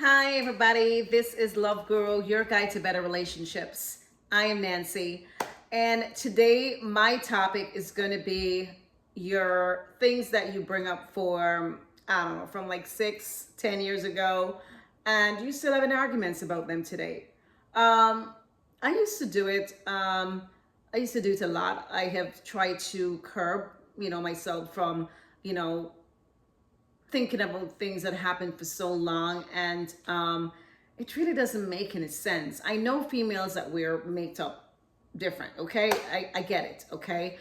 Hi, everybody. This is Love Guru, your guide to better relationships. I am Nancy. And today, my topic is going to be your things that you bring up for, I don't know, from like 6, 10 years ago, and you still having arguments about them today. Um, I used to do it. I used to do it a lot. I have tried to curb, myself from, you know, thinking about things that happened for so long, and it really doesn't make any sense. I know females that we're made up different, okay? I get it, okay?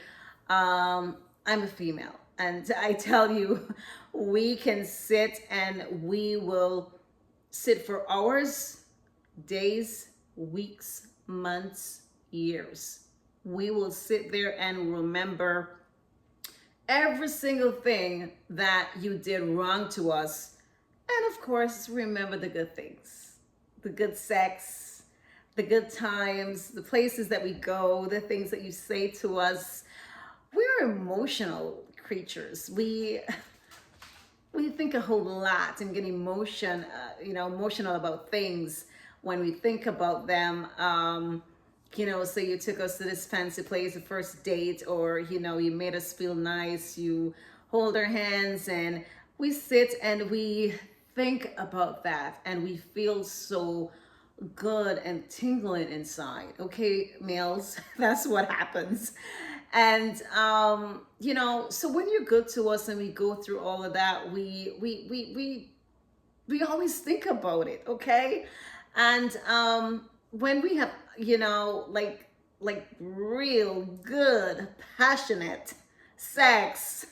I'm a female, and I tell you, we can sit and we will sit for hours, days, weeks, months, years. We will sit there and remember every single thing that you did wrong to us. And of course, remember the good things, the good sex, the good times, the places that we go, the things that you say to us. We're emotional creatures. We think a whole lot and get emotional about things when we think about them. Say you took us to this fancy place, the first date, or you made us feel nice. You hold our hands and we sit and we think about that, and we feel so good and tingling inside. Okay, males, that's what happens. And so when you're good to us and we go through all of that, we always think about it, okay? And when we have, like real good, passionate sex,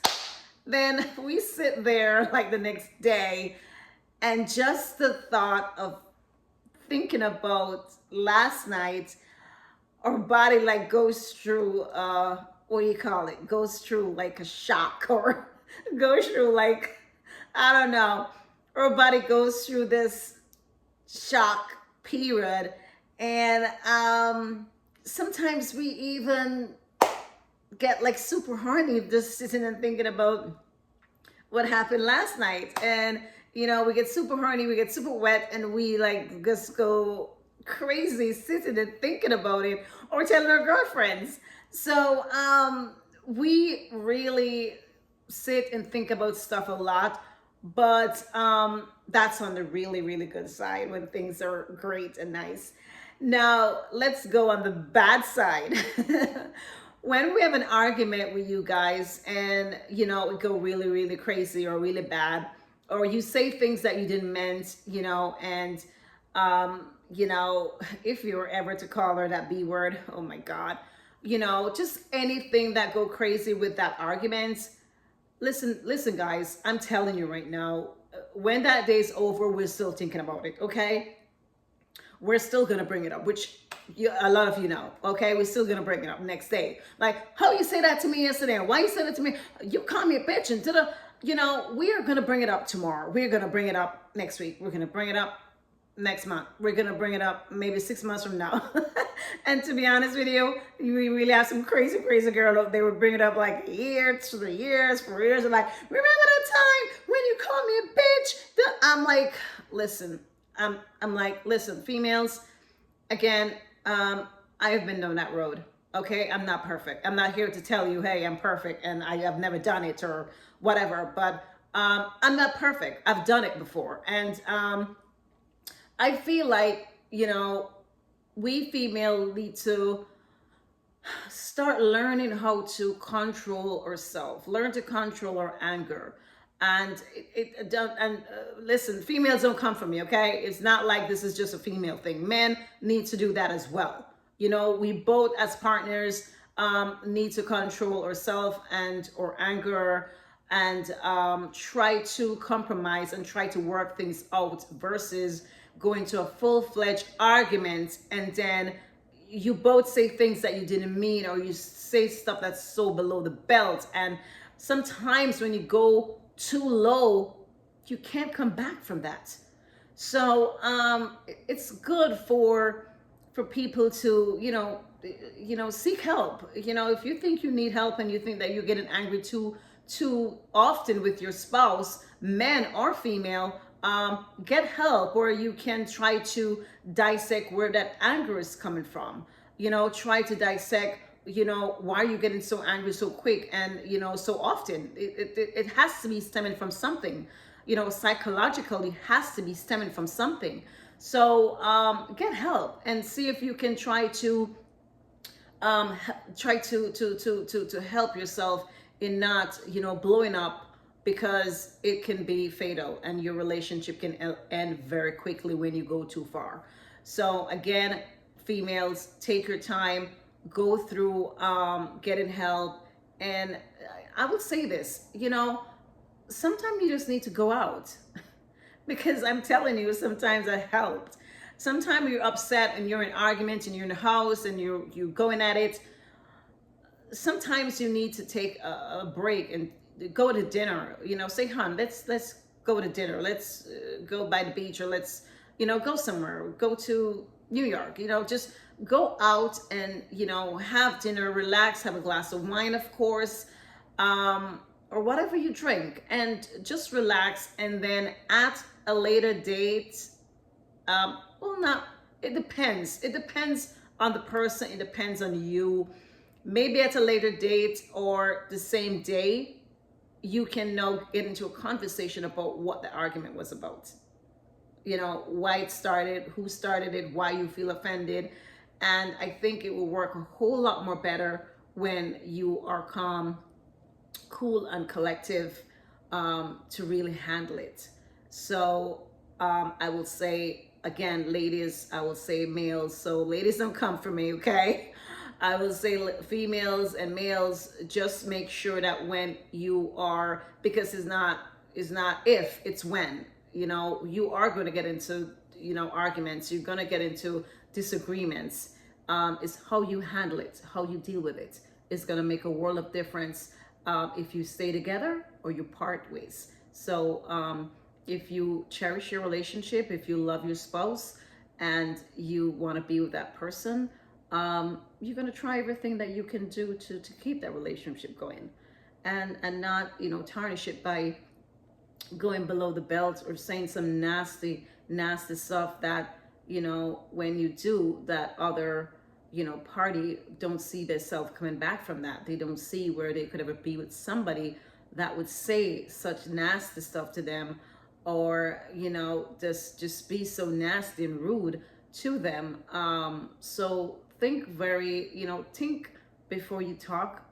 then we sit there like the next day, and just the thought of thinking about last night, our body like goes through what do you call it? Goes through like a shock, or goes through like, I don't know. Our body goes through this shock period, and sometimes we even get like super horny just sitting and thinking about what happened last night. And we get super horny, we get super wet, and we like just go crazy sitting and thinking about it, or telling our girlfriends. So we really sit and think about stuff a lot, but that's on the really, really good side, when things are great and nice. Now let's go on the bad side. When we have an argument with you guys, and it go really, really crazy or really bad, or you say things that you didn't meant, and if you were ever to call her that B word, oh my God, just anything that go crazy with that argument. Listen, guys, I'm telling you right now, when that day's over, we're still thinking about it, okay? We're still gonna bring it up, which a lot of you know, okay? We're still gonna bring it up next day. Like, how you say that to me yesterday? And why you said it to me? You call me a bitch and we are gonna bring it up tomorrow. We're gonna bring it up next week. We're gonna bring it up next month. We're gonna bring it up maybe 6 months from now. And to be honest with you, we really have some crazy, crazy girl. They would bring it up like years, 3 years, 4 years. And like, remember that time when you called me a bitch? I'm like, listen, I'm like, listen, females, again, I have been down that road. Okay, I'm not perfect. I'm not here to tell you, hey, I'm perfect and I have never done it or whatever. But I'm not perfect. I've done it before, and I feel like we female need to start learning how to control ourselves, learn to control our anger. And it don't, and listen, females don't come from me, okay? It's not like this is just a female thing. Men need to do that as well. We both as partners need to control ourselves and our anger, and try to compromise and try to work things out, versus going to a full-fledged argument and then you both say things that you didn't mean, or you say stuff that's so below the belt. And sometimes when you go too low, you can't come back from that. So it's good for people to seek help. If you think you need help and you think that you're getting angry too often with your spouse, man or female, get help, or you can try to dissect where that anger is coming from. Try to dissect, why are you getting so angry so quick and, so often. It has to be stemming from something, psychologically has to be stemming from something. So get help and see if you can try to to help yourself in not blowing up, because it can be fatal and your relationship can end very quickly when you go too far. So again, females, take your time, go through getting help. And I would say this, sometimes you just need to go out because I'm telling you, sometimes that helped. Sometimes you're upset and you're in arguments and you're in the house and you're going at it. Sometimes you need to take a break and go to dinner. Say, hon, let's go to dinner. Let's go by the beach, or let's go somewhere. Go to New York. Just go out and have dinner, relax, have a glass of wine, of course, or whatever you drink, and just relax. And then at a later date, well, not, it depends. It depends on the person. It depends on you. Maybe at a later date or the same day, you can now get into a conversation about what the argument was about. Why it started, who started it, why you feel offended. And I think it will work a whole lot more better when you are calm, cool, and collective to really handle it. So I will say, again, ladies, I will say males. So ladies, don't come for me, okay? I will say females and males, just make sure that when you are, because it's not if, it's when, you are going to get into, arguments, you're going to get into disagreements. It's how you handle it, how you deal with it. It's going to make a world of difference if you stay together or you part ways. So if you cherish your relationship, if you love your spouse and you want to be with that person, you're going to try everything that you can do to keep that relationship going, and not tarnish it by going below the belt or saying some nasty stuff that when you do, that other party don't see themselves coming back from that. They don't see where they could ever be with somebody that would say such nasty stuff to them, or just be so nasty and rude to them. So think think before you talk.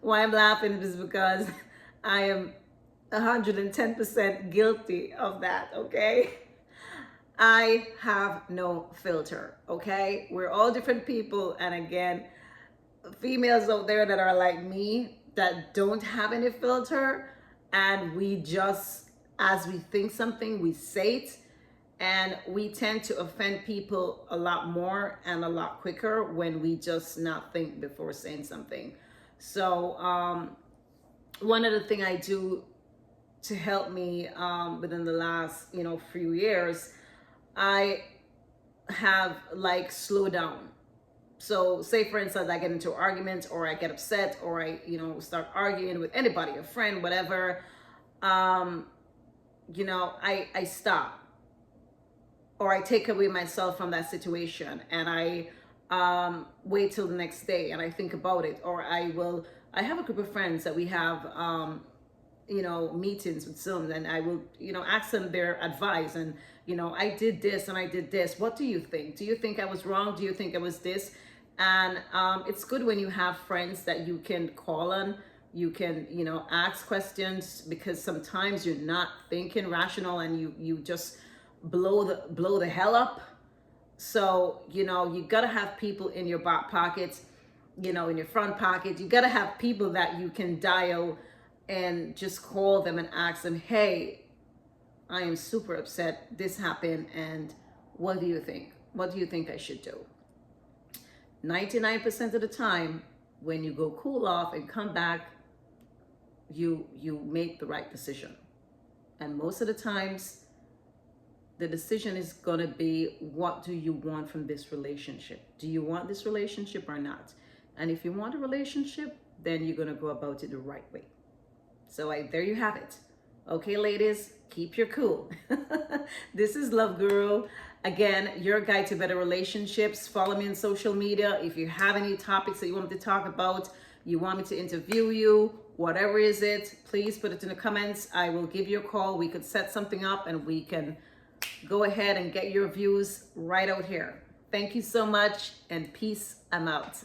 Why I'm laughing is because I am 110% guilty of that, okay? I have no filter, okay? We're all different people, and again, females out there that are like me, that don't have any filter, and we just, as we think something, we say it, and we tend to offend people a lot more and a lot quicker when we just not think before saying something. So one of the things I do to help me within the last few years, I have slow down. So say for instance, I get into an argument, or I get upset, or I start arguing with anybody, a friend, whatever. I stop, or I take away myself from that situation, and I wait till the next day and I think about it. Or I have a group of friends that we have meetings with Zoom, and I will ask them their advice, and I did this and I did this, what do you think? Do you think I was wrong? Do you think I was this? And it's good when you have friends that you can call on, you can ask questions, because sometimes you're not thinking rational and you just blow the hell up. So you gotta have people in your back pocket, in your front pocket. You gotta have people that you can dial and just call them and ask them, hey, I am super upset, this happened, and what do you think? What do you think I should do? 99% of the time, when you go cool off and come back, you make the right decision. And most of the times, the decision is going to be, what do you want from this relationship? Do you want this relationship or not? And if you want a relationship, then you're going to go about it the right way. So there you have it. Okay, ladies, keep your cool. This is Love Guru. Again, your guide to better relationships. Follow me on social media. If you have any topics that you want me to talk about, you want me to interview you, whatever is it, please put it in the comments. I will give you a call. We could set something up and we can go ahead and get your views right out here. Thank you so much, and peace. I'm out.